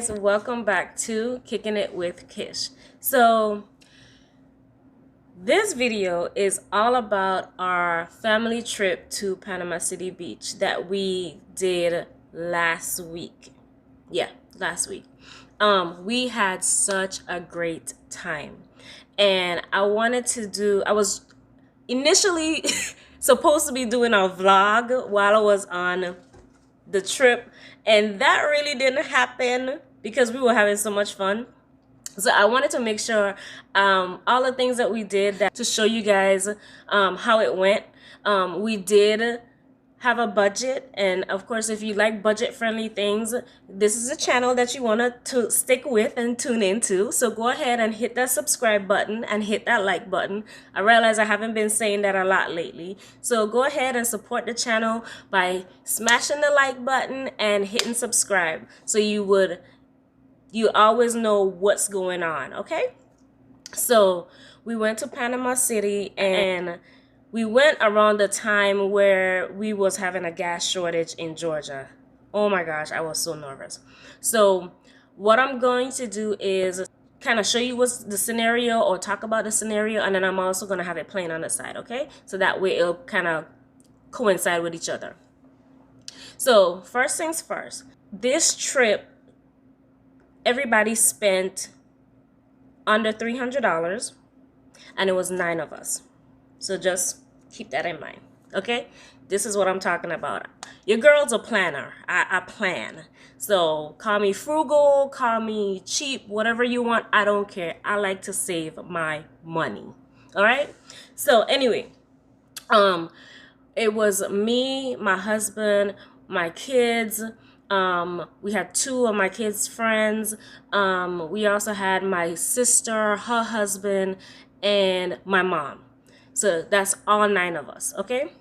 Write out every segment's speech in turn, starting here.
guys, welcome back to Kicking It with Kish. So this video is all about our family trip to Panama City Beach that we did last week. Yeah, last week. We had such a great time. And I was initially supposed to be doing a vlog while I was on the trip, and that really didn't happen because we were having so much fun. So I wanted to make sure all the things that we did that to show you guys how it went. We did have a budget, and of course, if you like budget friendly things, this is a channel that you want to stick with and tune into. So go ahead and hit that subscribe button and hit that like button. I realize I haven't been saying that a lot lately, so go ahead and support the channel by smashing the like button and hitting subscribe, so you always know what's going on. Okay, so we went to Panama City, and we went around the time where we was having a gas shortage in Georgia. Oh my gosh, I was so nervous. So what I'm going to do is kind of show you what's the scenario, or talk about the scenario, and then I'm also going to have it playing on the side, okay? So that way it'll kind of coincide with each other. So first things first, this trip, everybody spent under $300, and it was 9 of us. So just keep that in mind, okay? This is what I'm talking about. Your girl's a planner. I plan. So call me frugal, call me cheap, whatever you want. I don't care. I like to save my money. All right? So anyway, it was me, my husband, my kids. We had 2 of my kids' friends. We also had my sister, her husband, and my mom. So that's all 9 of us, okay?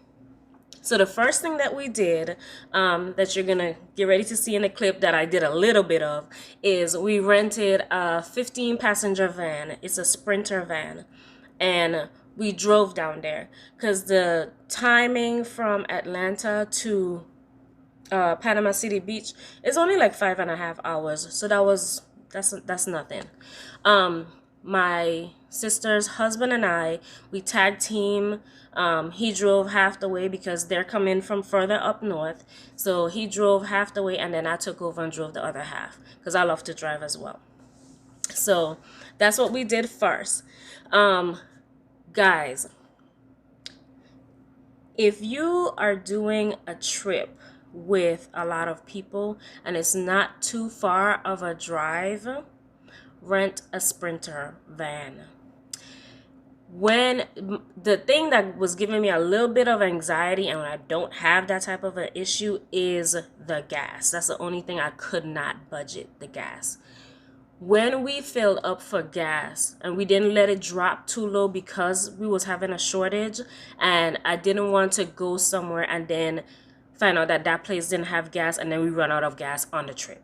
So the first thing that we did, that you're gonna get ready to see in the clip that I did a little bit of, is we rented a 15-passenger van. It's a Sprinter van, and we drove down there because the timing from Atlanta to Panama City Beach is only like 5.5 hours. So that's nothing. My sister's husband and I, we tag team. He drove half the way because they're coming from further up north. So he drove half the way, and then I took over and drove the other half because I love to drive as well. So that's what we did first. Guys, if you are doing a trip with a lot of people and it's not too far of a drive, rent a Sprinter van. When the thing that was giving me a little bit of anxiety, and when I don't have that type of an issue, is the gas. That's the only thing I could not budget, the gas. When we filled up for gas and we didn't let it drop too low because we was having a shortage, and I didn't want to go somewhere and then find out that that place didn't have gas and then we run out of gas on the trip.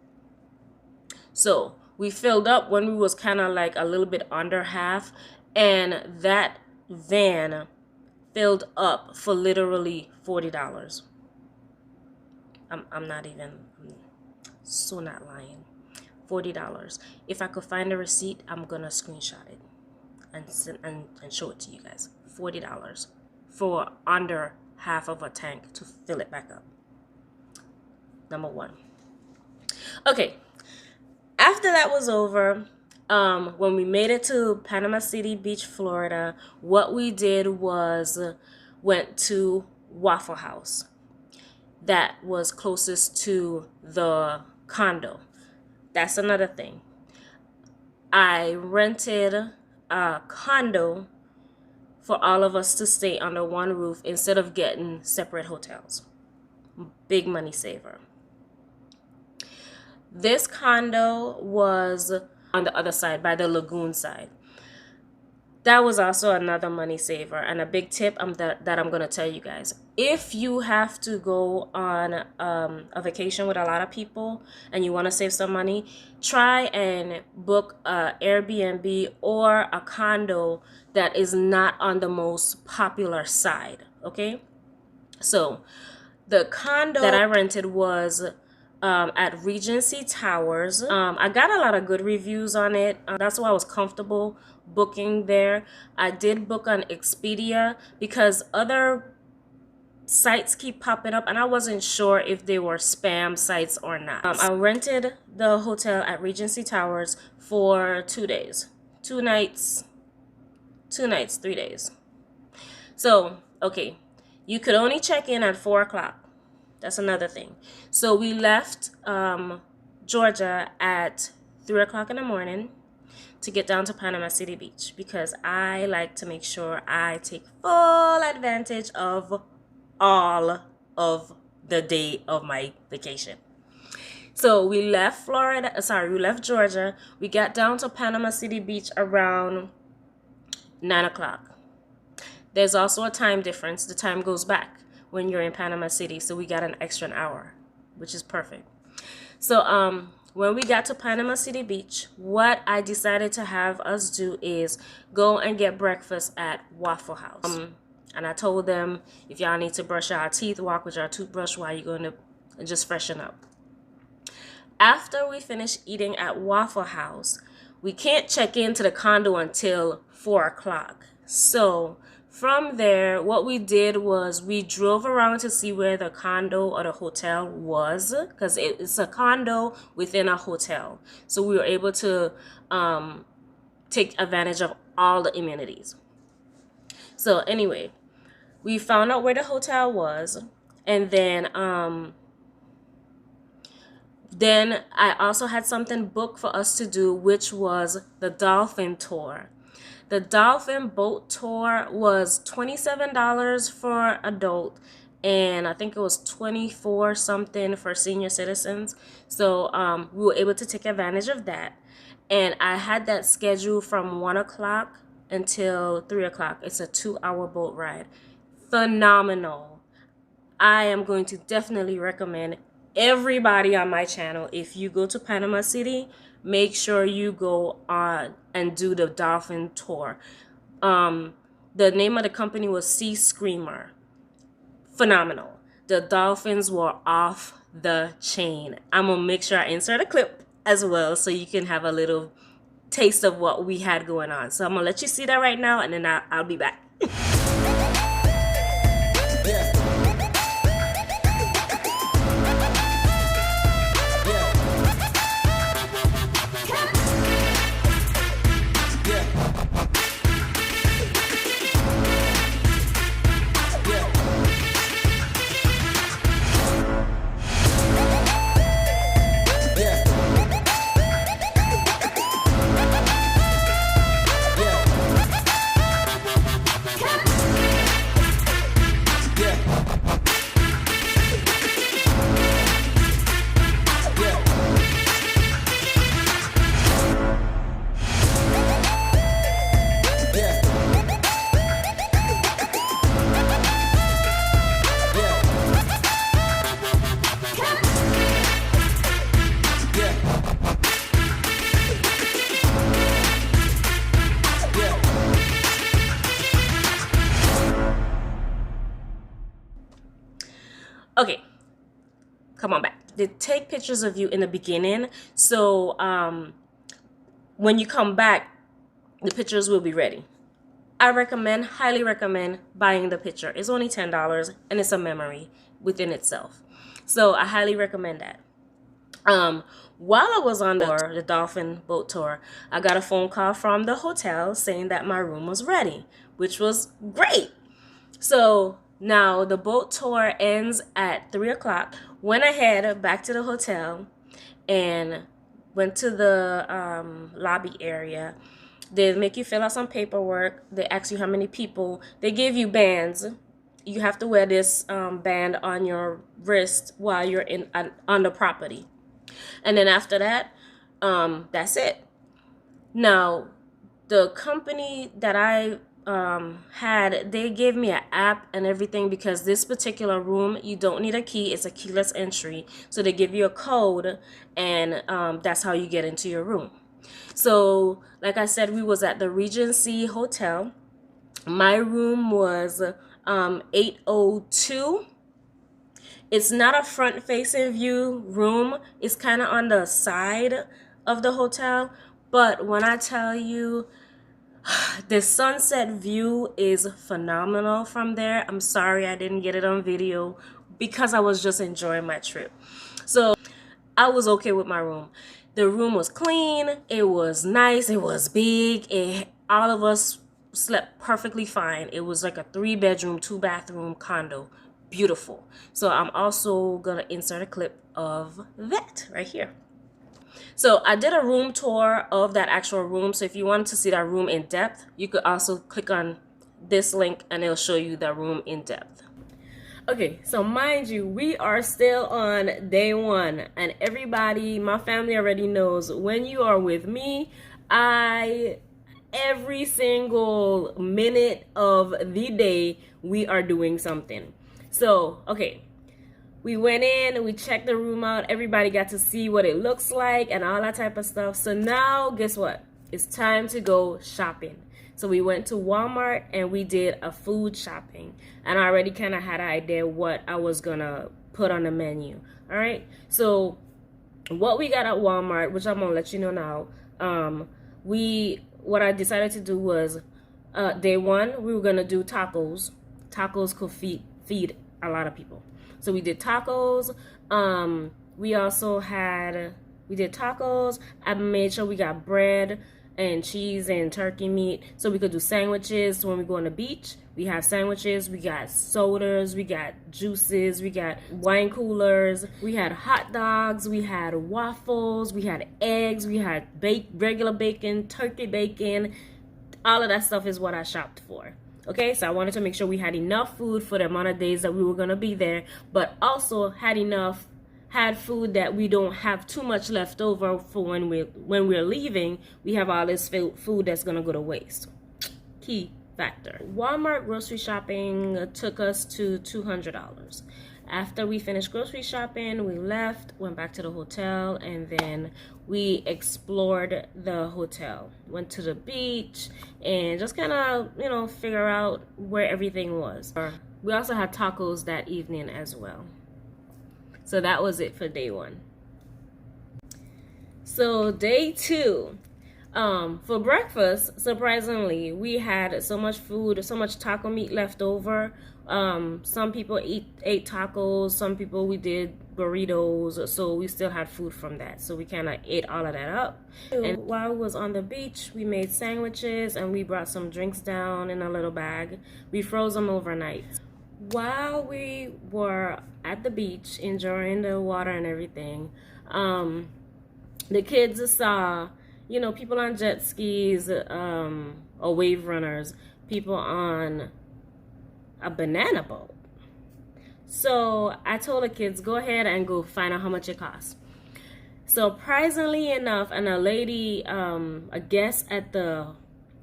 So we filled up when we was kind of like a little bit under half, and that van filled up for literally $40. I'm so not lying. $40. If I could find a receipt, I'm gonna screenshot it and show it to you guys. $40 for under half of a tank to fill it back up. Number one. Okay. After that was over, when we made it to Panama City Beach, Florida, what we did was went to Waffle House. That was closest to the condo. That's another thing. I rented a condo for all of us to stay under one roof instead of getting separate hotels. Big money saver. This condo was on the other side, by the lagoon side. That was also another money saver, and a big tip that I'm going to tell you guys. If you have to go on a vacation with a lot of people and you want to save some money, try and book a Airbnb or a condo that is not on the most popular side, okay? So the condo that I rented was at Regency Towers. I got a lot of good reviews on it. That's why I was comfortable booking there. I did book on Expedia because other sites keep popping up and I wasn't sure if they were spam sites or not. I rented the hotel at Regency Towers for 2 days. 2 nights, 3 days. So, okay, you could only check in at 4 o'clock. That's another thing. So we left Georgia at 3 o'clock in the morning to get down to Panama City Beach because I like to make sure I take full advantage of all of the day of my vacation. So we left Georgia. We got down to Panama City Beach around 9 o'clock. There's also a time difference. The time goes back when you're in Panama City, so we got an extra hour, which is perfect. So when we got to Panama City Beach, what I decided to have us do is go and get breakfast at Waffle House. And I told them, if y'all need to brush our teeth, walk with your toothbrush while you're going to just freshen up. After we finished eating at Waffle House, we can't check into the condo until 4 o'clock. So from there, what we did was we drove around to see where the condo or the hotel was, because it's a condo within a hotel. So we were able to take advantage of all the amenities. So anyway, we found out where the hotel was, and then I also had something booked for us to do, which was the Dolphin tour. The Dolphin boat tour was $27 for adult, and I think it was $24 something for senior citizens. So we were able to take advantage of that. And I had that scheduled from 1 o'clock until 3 o'clock. It's a 2-hour boat ride. Phenomenal. I am going to definitely recommend everybody on my channel, if you go to Panama City, make sure you go on and do the Dolphin tour. The name of the company was Sea Screamer. Phenomenal. The dolphins were off the chain. I'm gonna make sure I insert a clip as well so you can have a little taste of what we had going on. So I'm gonna let you see that right now, and then I'll be back. Okay, come on back. They take pictures of you in the beginning, so when you come back, the pictures will be ready. I highly recommend buying the picture. It's only $10 and it's a memory within itself. So I highly recommend that. While I was on the Dolphin boat tour, I got a phone call from the hotel saying that my room was ready, which was great. So now the boat tour ends at 3 o'clock. Went ahead back to the hotel and went to the lobby area. They make you fill out some paperwork. They ask you how many people. They give you bands. You have to wear this band on your wrist while you're on the property. And then after that, that's it. Now, the company that I they gave me an app and everything, because this particular room, you don't need a key. It's a keyless entry. So they give you a code, and that's how you get into your room. So like I said, we was at the Regency Hotel. My room was 802, It's not a front-facing view room. It's kind of on the side of the hotel. But when I tell you, the sunset view is phenomenal from there. I'm sorry I didn't get it on video because I was just enjoying my trip. So I was okay with my room. The room was clean. It was nice. It was big. All of us slept perfectly fine. It was like a 3-bedroom, 2-bathroom condo. Beautiful. So I'm also going to insert a clip of that right here. So I did a room tour of that actual room. So if you wanted to see that room in depth, you could also click on this link and it'll show you the room in depth. Okay, so mind you, we are still on day 1, and everybody, my family already knows when you are with me, every single minute of the day, we are doing something. So, okay, we went in, we checked the room out, everybody got to see what it looks like and all that type of stuff. So now, guess what? It's time to go shopping. So we went to Walmart and we did a food shopping. And I already kind of had an idea what I was going to put on the menu. All right. So what we got at Walmart, which I'm going to let you know now, what I decided to do was day 1, we were going to do tacos. Tacos could feed a lot of people. So we did tacos. We did tacos. I made sure we got bread and cheese and turkey meat so we could do sandwiches when we go on the beach. We have sandwiches, we got sodas, we got juices, we got wine coolers, we had hot dogs, we had waffles, we had eggs, we had regular bacon, turkey bacon. All of that stuff is what I shopped for. Okay, so I wanted to make sure we had enough food for the amount of days that we were gonna be there, but also had food that we don't have too much left over for when we're leaving. We have all this food that's gonna go to waste. Key factor. Walmart grocery shopping took us to $200. After we finished grocery shopping, we left, went back to the hotel, and then we explored the hotel. Went to the beach and just kind of, figure out where everything was. We also had tacos that evening as well. So that was it for day 1. So day 2, for breakfast, surprisingly, we had so much food, so much taco meat left over. Some people ate tacos, some people we did burritos, so we still had food from that. So we kind of ate all of that up. And while we was on the beach, we made sandwiches and we brought some drinks down in a little bag. We froze them overnight. While we were at the beach enjoying the water and everything, the kids saw, people on jet skis, or wave runners, people on a banana boat. So I told the kids, go ahead and go find out how much it costs. Surprisingly enough, and a lady, a guest at the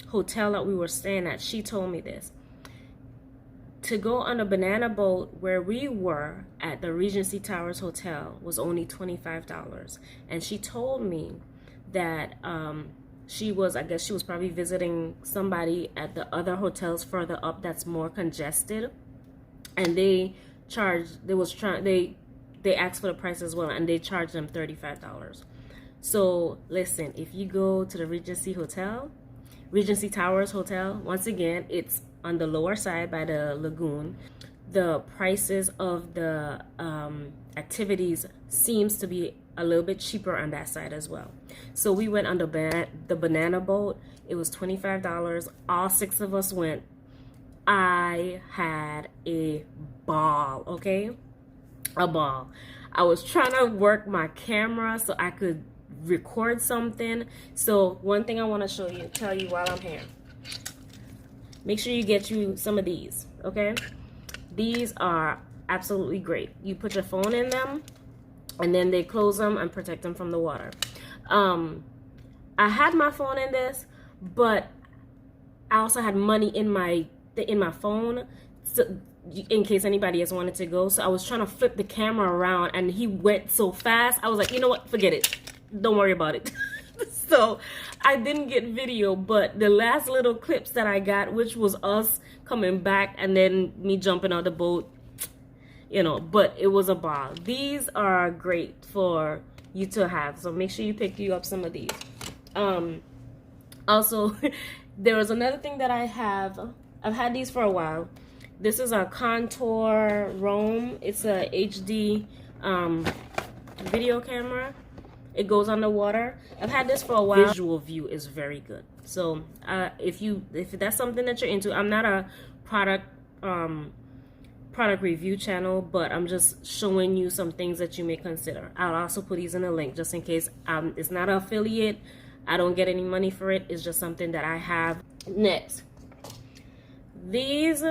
hotel that we were staying at, she told me this. To go on a banana boat where we were at the Regency Towers Hotel was only $25. And she told me that she was probably visiting somebody at the other hotels further up that's more congested. And they asked for the price as well, and they charged them $35. So listen, if you go to the Regency Towers Hotel, once again, it's on the lower side by the lagoon. The prices of the activities seems to be a little bit cheaper on that side as well. So we went on the banana boat. It was $25. All 6 of us went. I had a ball, okay? A ball. I was trying to work my camera so I could record something. So one thing I want to tell you while I'm here. Make sure you get you some of these, okay? These are absolutely great. You put your phone in them, and then they close them and protect them from the water. I had my phone in this, but I also had money in my phone, so, in case anybody else wanted to go. So I was trying to flip the camera around, and he went so fast. I was like, you know what? Forget it. Don't worry about it. So I didn't get video, but the last little clips that I got, which was us coming back and then me jumping on the boat, you know, but it was a ball. These are great for you to have, so make sure you pick you up some of these. Also, there was another thing that I've had these for a while. This is a Contour Roam. It's a HD video camera. It goes underwater. I've had this for a while. Visual view is very good. So if that's something that you're into, I'm not a product review channel, but I'm just showing you some things that you may consider. I'll also put these in a link just in case. It's not an affiliate. I don't get any money for it. It's just something that I have. Next, these,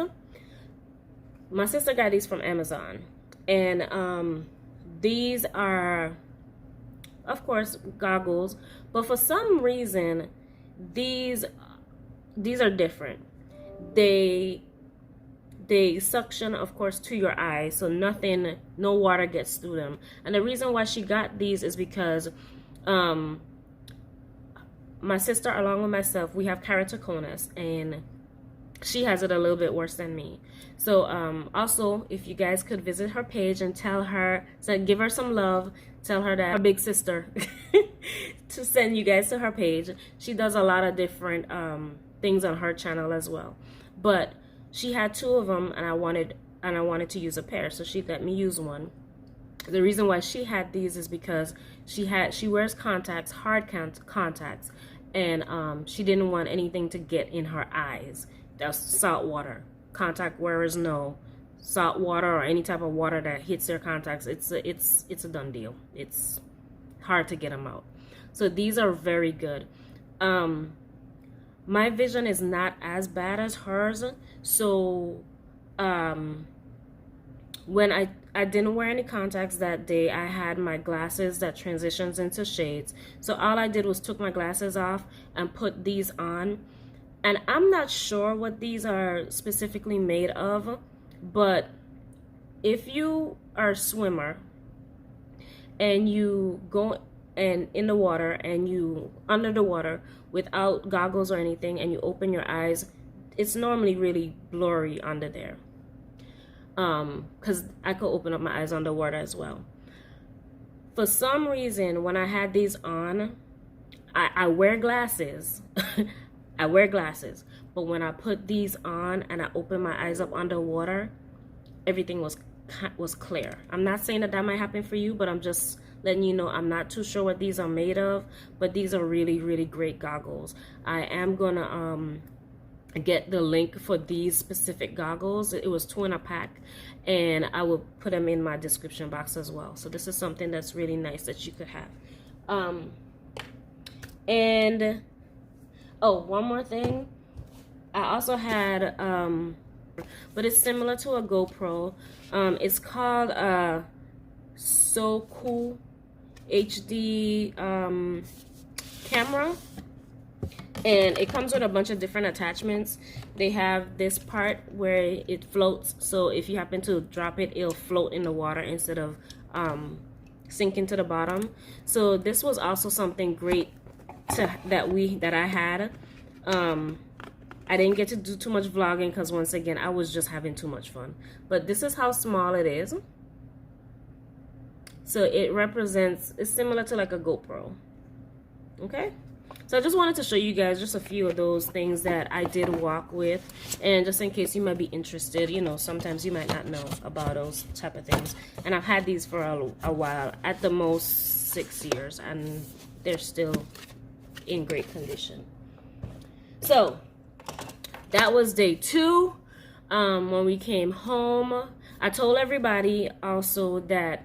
my sister got these from Amazon, and these are, of course, goggles, but for some reason these are different. They suction, of course, to your eyes, so no water gets through them. And the reason why she got these is because my sister, along with myself, we have keratoconus, and she has it a little bit worse than me. So also, if you guys could visit her page and tell her, so give her some love, tell her that her big sister to send you guys to her page. She does a lot of different things on her channel as well, but she had 2 of them, and I wanted to use a pair, so she let me use one. The reason why she had these is because she wears contacts, hard contacts, and she didn't want anything to get in her eyes. That's salt water. Contact wearers know salt water or any type of water that hits their contacts, it's a done deal. It's hard to get them out. So these are very good. My vision is not as bad as hers, so when I didn't wear any contacts that day, I had my glasses that transitions into shades. So all I did was took my glasses off and put these on. And I'm not sure what these are specifically made of, but if you are a swimmer and you go and in the water and you under the water without goggles or anything, and you open your eyes, it's normally really blurry under there. Because I could open up my eyes underwater as well. For some reason, when I had these on, I wear glasses. I wear glasses, but when I put these on and I open my eyes up underwater, everything was clear. I'm not saying that might happen for you, but I'm just letting you know I'm not too sure what these are made of, but these are really, really great goggles. I am gonna get the link for these specific goggles. It was 2 in a pack, and I will put them in my description box as well. So this is something that's really nice that you could have. And oh, one more thing. I also had, but it's similar to a GoPro. It's called So Cool HD camera. And it comes with a bunch of different attachments. They have this part where it floats. So if you happen to drop it, it'll float in the water instead of sinking to the bottom. So this was also something great that I had. I didn't get to do too much vlogging because once again I was just having too much fun, but this is how small it is. So it's similar to like a GoPro. Okay, so I just wanted to show you guys just a few of those things that I did walk with, and just in case you might be interested, you know, sometimes you might not know about those type of things. And I've had these for a while, at the most 6 years, and they're still in great condition. So that was day 2. When we came home, I told everybody also that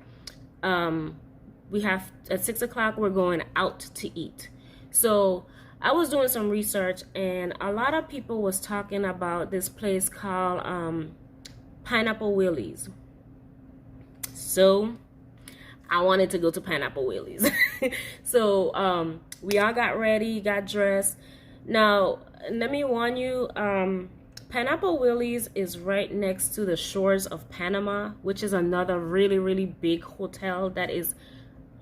we have at 6 o'clock we're going out to eat. So I was doing some research, and a lot of people was talking about this place called Pineapple Willy's. So I wanted to go to Pineapple Willy's. So we all got ready, got dressed. Now, let me warn you, Pineapple Willy's is right next to the shores of Panama, which is another really, really big hotel that is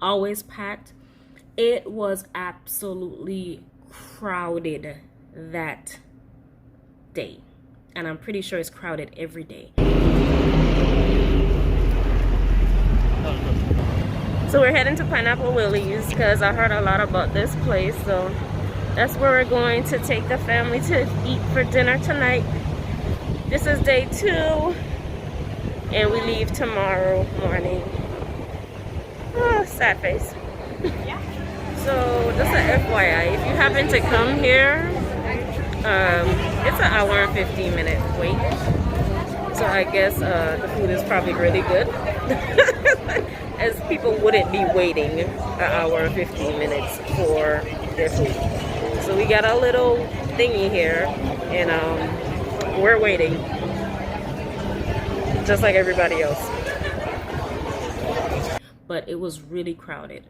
always packed. It was absolutely crowded that day, and I'm pretty sure it's crowded every day. So we're heading to Pineapple Willie's because I heard a lot about this place. So that's where we're going to take the family to eat for dinner tonight. This is day 2 and we leave tomorrow morning. Oh, sad face. So just an FYI, if you happen to come here, it's an hour and 15-minute wait. So I guess the food is probably really good. As people wouldn't be waiting an hour and 15 minutes for their food. So we got a little thingy here and we're waiting. Just like everybody else. But it was really crowded.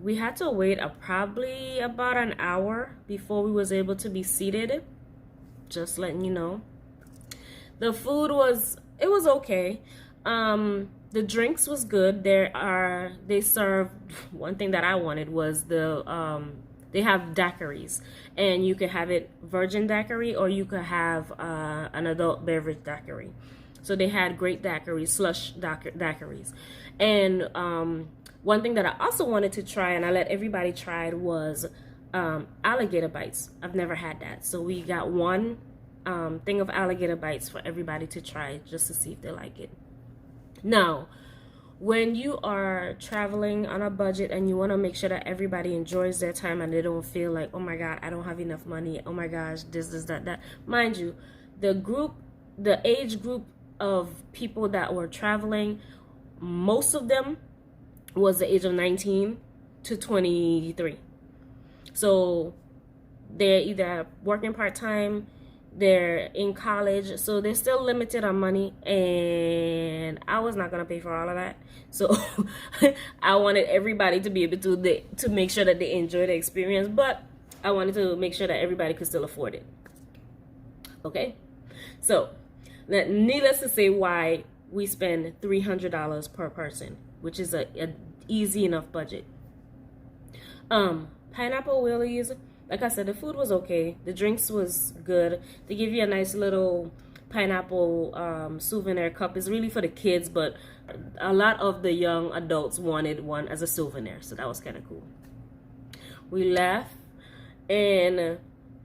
We had to wait probably about an hour before we was able to be seated. Just letting you know. The food was okay. The drinks was good. They served, one thing that I wanted was they have daiquiris, and you could have it virgin daiquiri or you could have an adult beverage daiquiri. So they had great daiquiris, slush daiquiris. And one thing that I also wanted to try, and I let everybody try it, was alligator bites. I've never had that. So we got one thing of alligator bites for everybody to try just to see if they like it. Now, when you are traveling on a budget and you want to make sure that everybody enjoys their time and they don't feel like, oh my God, I don't have enough money. Oh my gosh, this, that. Mind you, the age group of people that were traveling, most of them was the age of 19 to 23. So they're either working part-time, they're in college, so they're still limited on money, and I was not gonna pay for all of that. So I wanted everybody to be able to make sure that they enjoy the experience, but I wanted to make sure that everybody could still afford it. Okay, so needless to say, why we spend $300 per person, which is a easy enough budget. Pineapple Willie's, like I said, the food was okay. The drinks was good. They give you a nice little pineapple souvenir cup. It's really for the kids, but a lot of the young adults wanted one as a souvenir, so that was kind of cool. We left and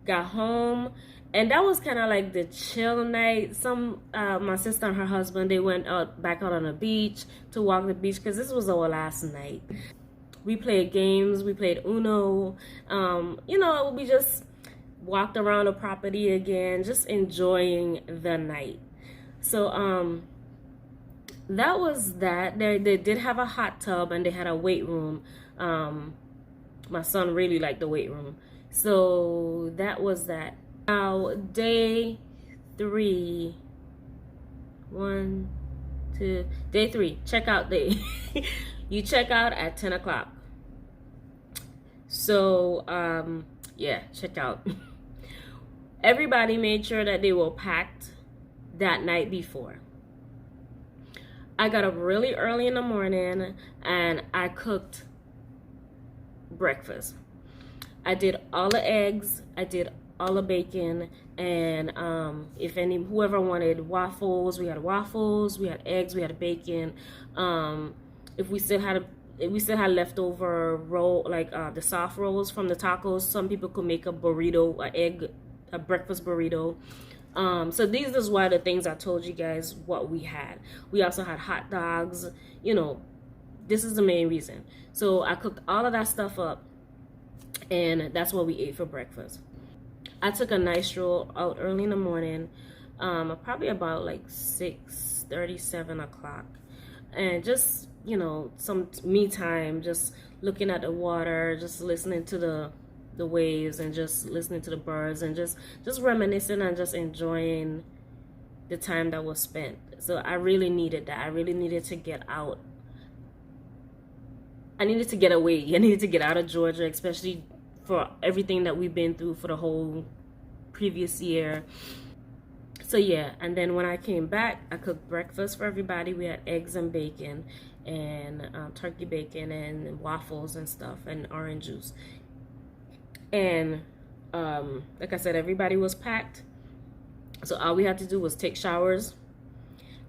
got home, and that was kind of like the chill night. My sister and her husband, they went back out on the beach to walk the beach because this was our last night. We played games, we played Uno, we just walked around the property again, just enjoying the night. So that was that. They did have a hot tub and they had a weight room. My son really liked the weight room. So that was that. Now, day 3, day 3, checkout day. You check out at 10 o'clock. So, yeah, check out. Everybody made sure that they were packed that night before. I got up really early in the morning and I cooked breakfast. I did all the eggs, I did all the bacon, and whoever wanted waffles, we had eggs, we had bacon. If we still had leftover roll, like the soft rolls from the tacos, some people could make a burrito, a breakfast burrito. So these is why the things I told you guys what we had. We also had hot dogs. This is the main reason. So I cooked all of that stuff up, and that's what we ate for breakfast. I took a nice stroll out early in the morning, probably about like 6:30, 7 o'clock, and just some me time, just looking at the water, just listening to the waves, and just listening to the birds, and just reminiscing and just enjoying the time that was spent. So I really needed that. I really needed to get out. I needed to get away. I needed to get out of Georgia, especially for everything that we've been through for the whole previous year. So yeah, and then when I came back, I cooked breakfast for everybody. We had eggs and bacon, and turkey bacon, and waffles and stuff, and orange juice. And like I said, everybody was packed. So all we had to do was take showers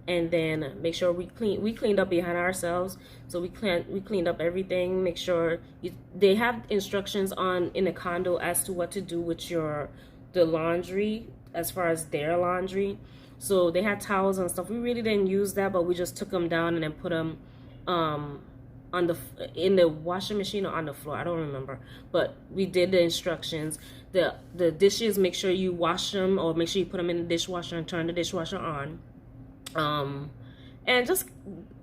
and then make sure we cleaned up behind ourselves. So we cleaned up everything. Make sure they have instructions in the condo as to what to do with the laundry, as far as their laundry. So they had towels and stuff. We really didn't use that, but we just took them down and then put them in the washing machine or on the floor. I don't remember, but we did the instructions. The dishes, make sure you wash them, or make sure you put them in the dishwasher and turn the dishwasher on. And just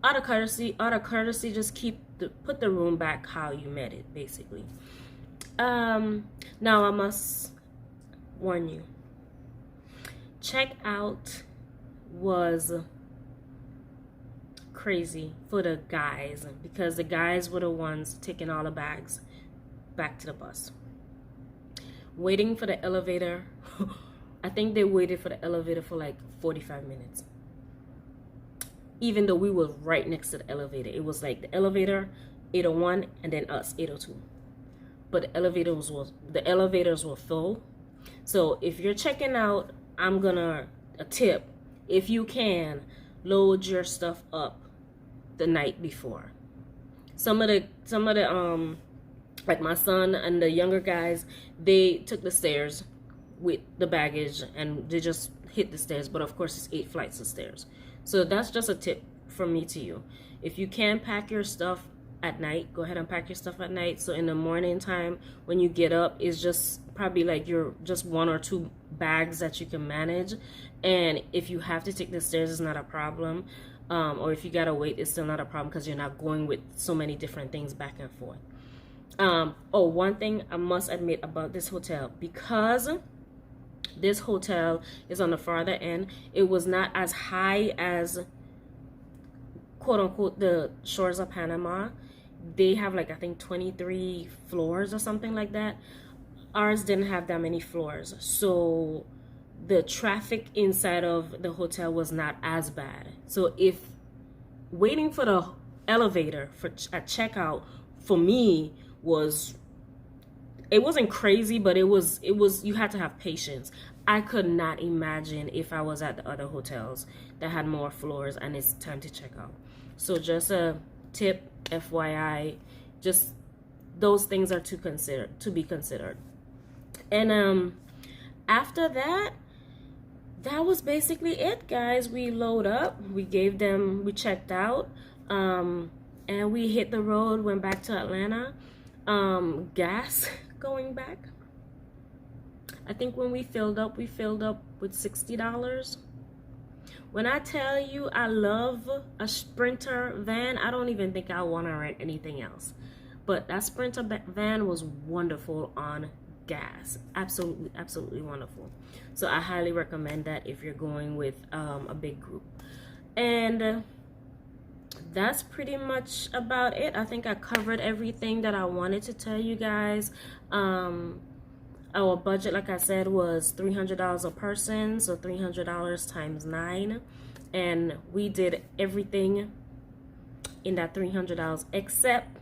out of courtesy, just put the room back how you met it, basically. Now I must warn you, checkout was crazy for the guys, because the guys were the ones taking all the bags back to the bus. Waiting for the elevator, I think they waited for the elevator for like 45 minutes. Even though we were right next to the elevator. It was like the elevator, 801, and then us, 802. But the elevators were full. So if you're checking out, I'm gonna a tip. If you can, load your stuff up the night before. Some of the like my son and the younger guys, they took the stairs with the baggage and they just hit the stairs. But of course, it's 8 flights of stairs. So that's just a tip from me to you. If you can pack your stuff at night, go ahead and pack your stuff at night. So in the morning time, when you get up, it's just probably like you're just 1 or 2 bags that you can manage. And if you have to take the stairs, it's not a problem. Or if you gotta wait, it's still not a problem, because you're not going with so many different things back and forth. Oh, one thing I must admit about this hotel, because this hotel is on the farther end, it was not as high as, quote unquote, the shores of Panama. They have like, I think 23 floors or something like that. Ours didn't have that many floors, so the traffic inside of the hotel was not as bad. So if waiting for the elevator at checkout for me it wasn't crazy, but it was you had to have patience. I could not imagine if I was at the other hotels that had more floors and it's time to check out. So just a tip, FYI, just those things are to be considered. And after that was basically it, guys. We load up, we checked out, and we hit the road, went back to Atlanta. Gas going back, I think when we filled up with $60. When I tell you I love a Sprinter van, I don't even think I want to rent anything else. But that Sprinter van was wonderful on gas. Absolutely wonderful. So I highly recommend that if you're going with a big group. And that's pretty much about it. I think I covered everything that I wanted to tell you guys. Our budget, like I said, was $300 a person, so $300 times 9, and we did everything in that $300 except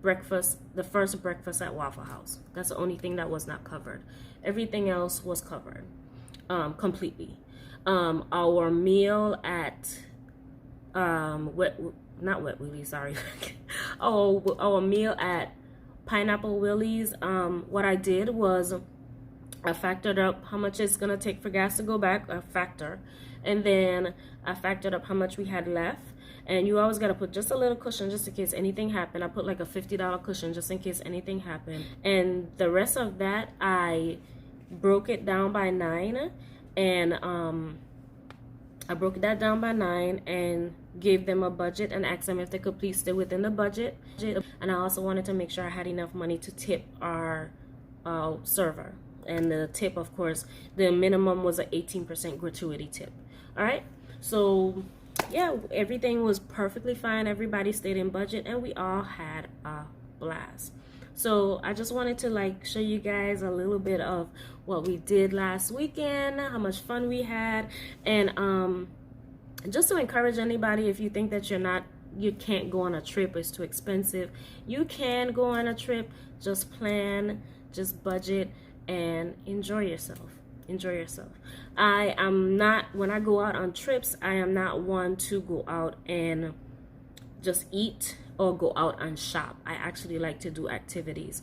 breakfast, the first breakfast at Waffle House. That's the only thing that was not covered. Everything else was covered completely. Our meal at not Wet Willy, sorry. Our meal at Pineapple Willie's, what I did was I factored up how much it's gonna take for gas to go back, and then I factored up how much we had left. And you always gotta put just a little cushion just in case anything happened. I put like a $50 cushion just in case anything happened. And the rest of that, I broke it down by 9, and I broke that down by 9 and gave them a budget and asked them if they could please stay within the budget. And I also wanted to make sure I had enough money to tip our server. And the tip, of course, the minimum was an 18% gratuity tip. All right, so yeah, everything was perfectly fine. Everybody stayed in budget, and we all had a blast. So I just wanted to show you guys a little bit of what we did last weekend, how much fun we had, and just to encourage anybody, if you think that you can't go on a trip, it's too expensive, you can go on a trip. Just plan, just budget, and enjoy yourself. Enjoy yourself. I am not, when I go out on trips, I am not one to go out and just eat or go out and shop. I actually like to do activities.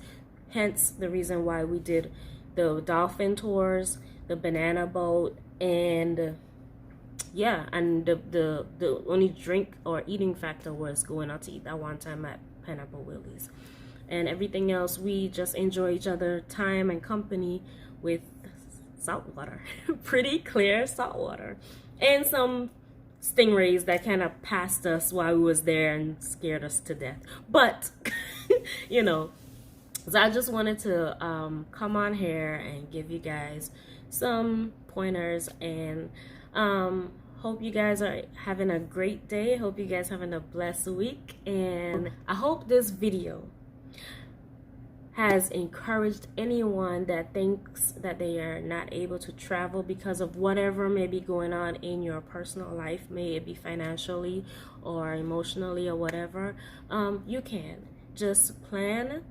Hence the reason why we did the dolphin tours, the banana boat, and yeah, and the only drink or eating factor was going out to eat that one time at Panama Willy's. And everything else, we just enjoy each other time and company with salt water. Pretty clear salt water. And some stingrays that kind of passed us while we was there and scared us to death. But, you know, so I just wanted to come on here and give you guys some pointers, and hope you guys are having a great day. Hope you guys having a blessed week, and I hope this video has encouraged anyone that thinks that they are not able to travel because of whatever may be going on in your personal life, may it be financially or emotionally or whatever. You can just plan,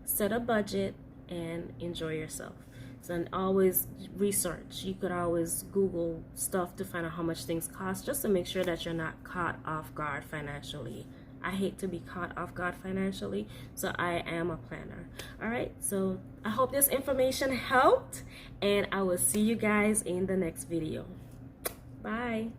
set a budget, and enjoy yourself. So, and always research. You could always Google stuff to find out how much things cost, just to make sure that you're not caught off guard financially. I hate to be caught off guard financially, so I am a planner. All right, so I hope this information helped, and I will see you guys in the next video. Bye.